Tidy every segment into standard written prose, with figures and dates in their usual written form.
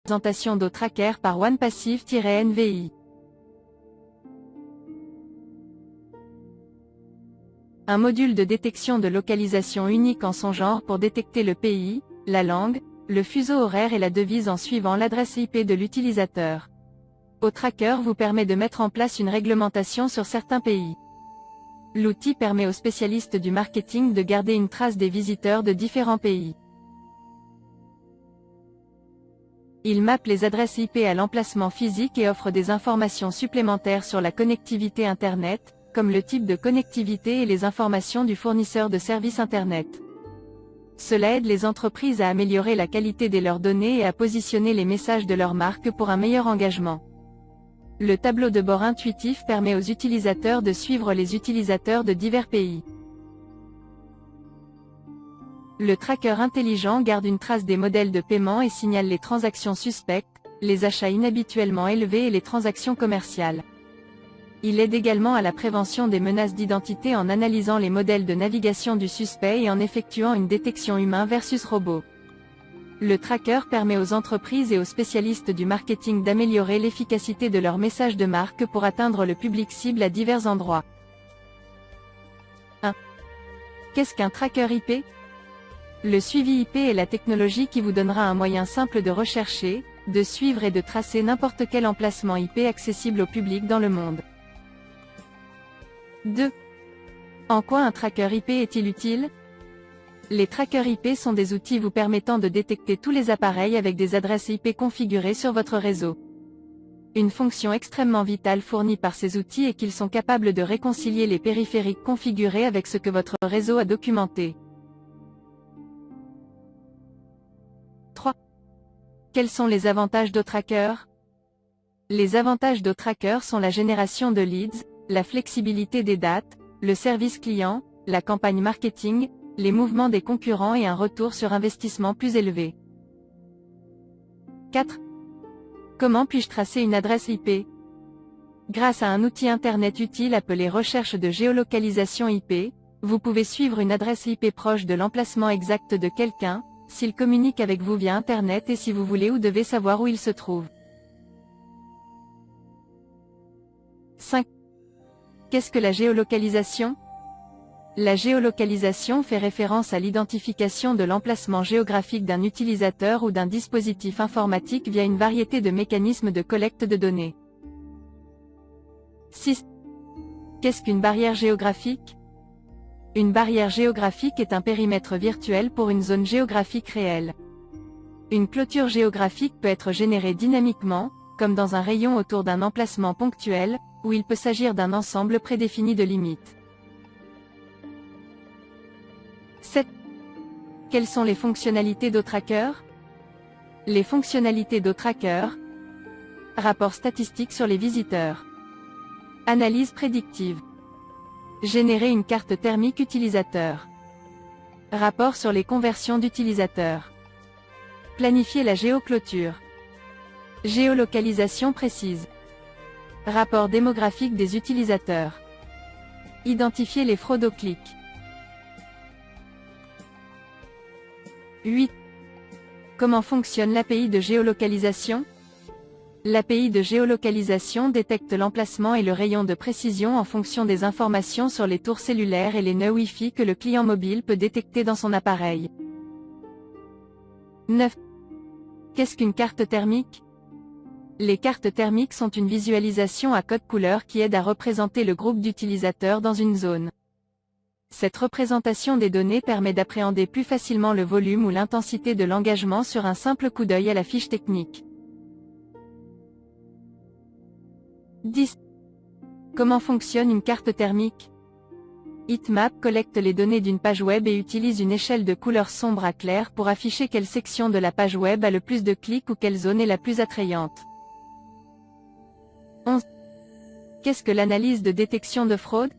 Présentation d'OTracker par OnePassive-NVI. Un module de détection de localisation unique en son genre pour détecter le pays, la langue, le fuseau horaire et la devise en suivant l'adresse IP de l'utilisateur. OTracker vous permet de mettre en place une réglementation sur certains pays. L'outil permet aux spécialistes du marketing de garder une trace des visiteurs de différents pays. Il mappe les adresses IP à l'emplacement physique et offre des informations supplémentaires sur la connectivité Internet, comme le type de connectivité et les informations du fournisseur de services Internet. Cela aide les entreprises à améliorer la qualité de leurs données et à positionner les messages de leur marque pour un meilleur engagement. Le tableau de bord intuitif permet aux utilisateurs de suivre les utilisateurs de divers pays. Le tracker intelligent garde une trace des modèles de paiement et signale les transactions suspectes, les achats inhabituellement élevés et les transactions commerciales. Il aide également à la prévention des menaces d'identité en analysant les modèles de navigation du suspect et en effectuant une détection humain versus robot. Le tracker permet aux entreprises et aux spécialistes du marketing d'améliorer l'efficacité de leurs messages de marque pour atteindre le public cible à divers endroits. 1. Qu'est-ce qu'un tracker IP ? Le suivi IP est la technologie qui vous donnera un moyen simple de rechercher, de suivre et de tracer n'importe quel emplacement IP accessible au public dans le monde. 2. En quoi un tracker IP est-il utile ? Les trackers IP sont des outils vous permettant de détecter tous les appareils avec des adresses IP configurées sur votre réseau. Une fonction extrêmement vitale fournie par ces outils est qu'ils sont capables de réconcilier les périphériques configurés avec ce que votre réseau a documenté. 3. Quels sont les avantages d'OTracker ? Les avantages d'OTracker sont la génération de leads, la flexibilité des dates, le service client, la campagne marketing, les mouvements des concurrents et un retour sur investissement plus élevé. 4. Comment puis-je tracer une adresse IP ? Grâce à un outil Internet utile appelé recherche de géolocalisation IP, vous pouvez suivre une adresse IP proche de l'emplacement exact de quelqu'un, s'il communique avec vous via Internet et si vous voulez ou devez savoir où il se trouve. 5. Qu'est-ce que la géolocalisation ? La géolocalisation fait référence à l'identification de l'emplacement géographique d'un utilisateur ou d'un dispositif informatique via une variété de mécanismes de collecte de données. 6. Qu'est-ce qu'une barrière géographique ? Une barrière géographique est un périmètre virtuel pour une zone géographique réelle. Une clôture géographique peut être générée dynamiquement, comme dans un rayon autour d'un emplacement ponctuel, ou il peut s'agir d'un ensemble prédéfini de limites. 7. Quelles sont les fonctionnalités d'OTracker ? Les fonctionnalités d'OTracker. Rapport statistique sur les visiteurs. Analyse prédictive. Générer une carte thermique utilisateur. Rapport sur les conversions d'utilisateurs. Planifier la géoclôture. Géolocalisation précise. Rapport démographique des utilisateurs. Identifier les fraudes au clic. 8. Comment fonctionne l'API de géolocalisation ? L'API de géolocalisation détecte l'emplacement et le rayon de précision en fonction des informations sur les tours cellulaires et les nœuds Wi-Fi que le client mobile peut détecter dans son appareil. 9. Qu'est-ce qu'une carte thermique ? Les cartes thermiques sont une visualisation à code couleur qui aide à représenter le groupe d'utilisateurs dans une zone. Cette représentation des données permet d'appréhender plus facilement le volume ou l'intensité de l'engagement sur un simple coup d'œil à la fiche technique. 10. Comment fonctionne une carte thermique ? Heatmap collecte les données d'une page web et utilise une échelle de couleur sombre à clair pour afficher quelle section de la page web a le plus de clics ou quelle zone est la plus attrayante. 11. Qu'est-ce que l'analyse de détection de fraude ?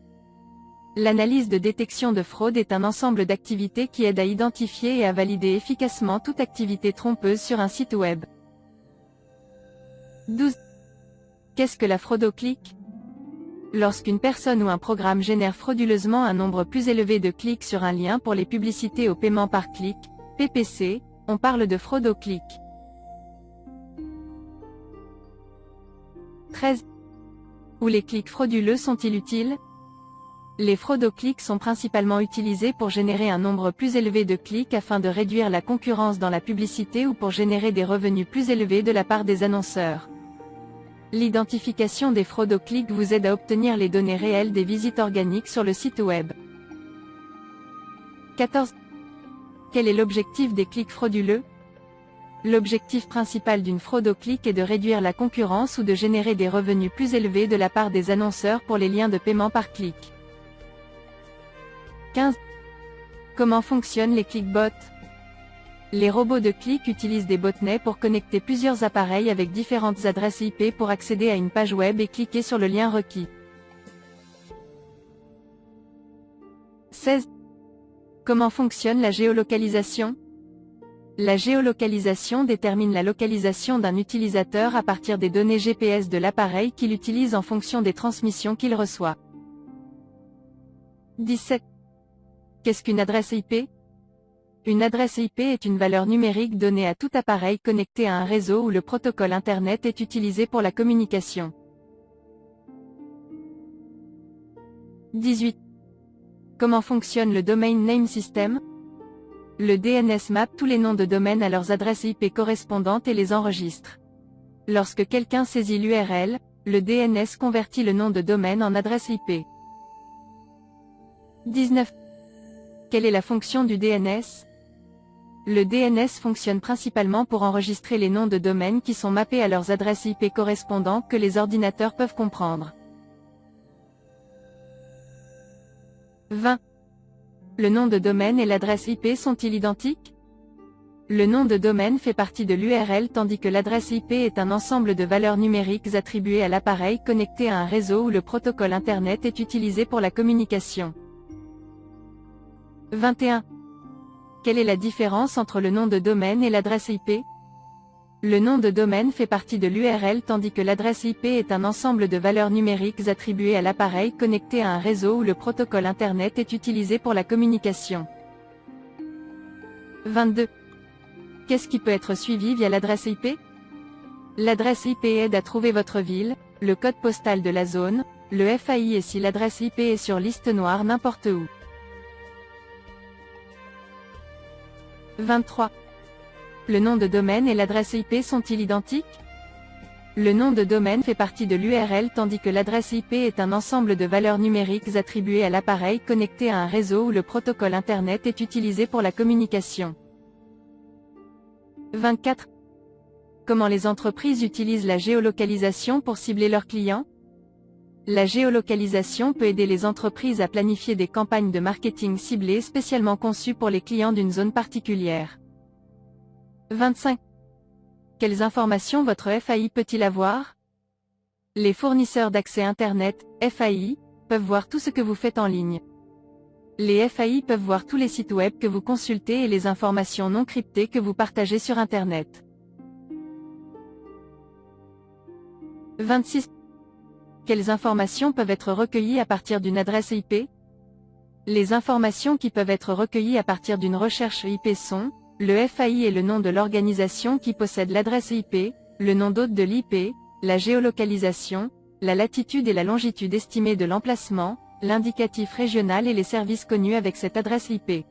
L'analyse de détection de fraude est un ensemble d'activités qui aide à identifier et à valider efficacement toute activité trompeuse sur un site web. 12. Qu'est-ce que la fraude au clic ? Lorsqu'une personne ou un programme génère frauduleusement un nombre plus élevé de clics sur un lien pour les publicités au paiement par clic, PPC, on parle de fraude au clic. 13. Où les clics frauduleux sont-ils utiles? Les fraudoclics sont principalement utilisés pour générer un nombre plus élevé de clics afin de réduire la concurrence dans la publicité ou pour générer des revenus plus élevés de la part des annonceurs. L'identification des fraudoclics vous aide à obtenir les données réelles des visites organiques sur le site web. 14. Quel est l'objectif des clics frauduleux? L'objectif principal d'une fraude au clic est de réduire la concurrence ou de générer des revenus plus élevés de la part des annonceurs pour les liens de paiement par clic. 15. Comment fonctionnent les clickbots? Les robots de clic utilisent des botnets pour connecter plusieurs appareils avec différentes adresses IP pour accéder à une page web et cliquer sur le lien requis. 16. Comment fonctionne la géolocalisation? La géolocalisation détermine la localisation d'un utilisateur à partir des données GPS de l'appareil qu'il utilise en fonction des transmissions qu'il reçoit. 17. Qu'est-ce qu'une adresse IP? Une adresse IP est une valeur numérique donnée à tout appareil connecté à un réseau où le protocole Internet est utilisé pour la communication. 18. Comment fonctionne le Domain Name System? Le DNS mappe tous les noms de domaine à leurs adresses IP correspondantes et les enregistre. Lorsque quelqu'un saisit l'URL, le DNS convertit le nom de domaine en adresse IP. 19. Quelle est la fonction du DNS? Le DNS fonctionne principalement pour enregistrer les noms de domaine qui sont mappés à leurs adresses IP correspondantes que les ordinateurs peuvent comprendre. 20. Le nom de domaine et l'adresse IP sont-ils identiques? Le nom de domaine fait partie de l'URL tandis que l'adresse IP est un ensemble de valeurs numériques attribuées à l'appareil connecté à un réseau où le protocole Internet est utilisé pour la communication. 21. Quelle est la différence entre le nom de domaine et l'adresse IP? Le nom de domaine fait partie de l'URL tandis que l'adresse IP est un ensemble de valeurs numériques attribuées à l'appareil connecté à un réseau où le protocole Internet est utilisé pour la communication. 22. Qu'est-ce qui peut être suivi via l'adresse IP? L'adresse IP aide à trouver votre ville, le code postal de la zone, le FAI et si l'adresse IP est sur liste noire n'importe où. 23. Le nom de domaine et l'adresse IP sont-ils identiques? Le nom de domaine fait partie de l'URL tandis que l'adresse IP est un ensemble de valeurs numériques attribuées à l'appareil connecté à un réseau où le protocole Internet est utilisé pour la communication. 24. Comment les entreprises utilisent la géolocalisation pour cibler leurs clients? La géolocalisation peut aider les entreprises à planifier des campagnes de marketing ciblées spécialement conçues pour les clients d'une zone particulière. 25. Quelles informations votre FAI peut-il avoir? Les fournisseurs d'accès Internet, FAI, peuvent voir tout ce que vous faites en ligne. Les FAI peuvent voir tous les sites web que vous consultez et les informations non cryptées que vous partagez sur Internet. 26. Quelles informations peuvent être recueillies à partir d'une adresse IP? Les informations qui peuvent être recueillies à partir d'une recherche IP sont le FAI et le nom de l'organisation qui possède l'adresse IP, le nom d'hôte de l'IP, la géolocalisation, la latitude et la longitude estimée de l'emplacement, l'indicatif régional et les services connus avec cette adresse IP.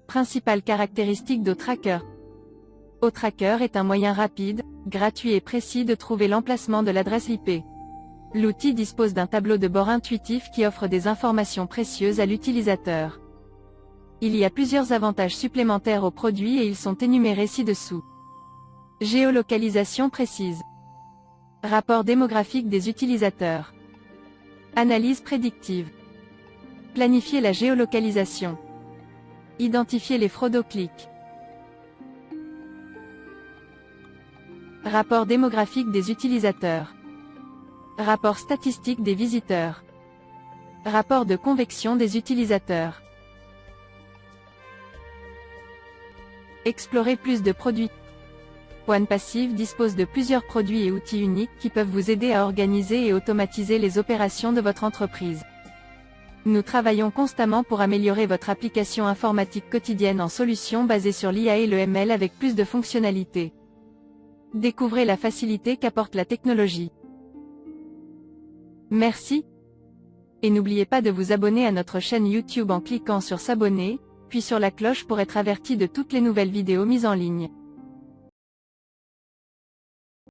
Principales caractéristiques d'OTracker. OTracker est un moyen rapide, gratuit et précis de trouver l'emplacement de l'adresse IP. L'outil dispose d'un tableau de bord intuitif qui offre des informations précieuses à l'utilisateur. Il y a plusieurs avantages supplémentaires au produit et ils sont énumérés ci-dessous. Géolocalisation précise. Rapport démographique des utilisateurs. Analyse prédictive. Planifier la géolocalisation. Identifier les fraudes au clic. Rapport démographique des utilisateurs. Rapport statistique des visiteurs. Rapport de convection des utilisateurs. Explorer plus de produits. OnePassive dispose de plusieurs produits et outils uniques qui peuvent vous aider à organiser et automatiser les opérations de votre entreprise. Nous travaillons constamment pour améliorer votre application informatique quotidienne en solutions basées sur l'IA et le ML avec plus de fonctionnalités. Découvrez la facilité qu'apporte la technologie. Merci. Et n'oubliez pas de vous abonner à notre chaîne YouTube en cliquant sur s'abonner, puis sur la cloche pour être averti de toutes les nouvelles vidéos mises en ligne.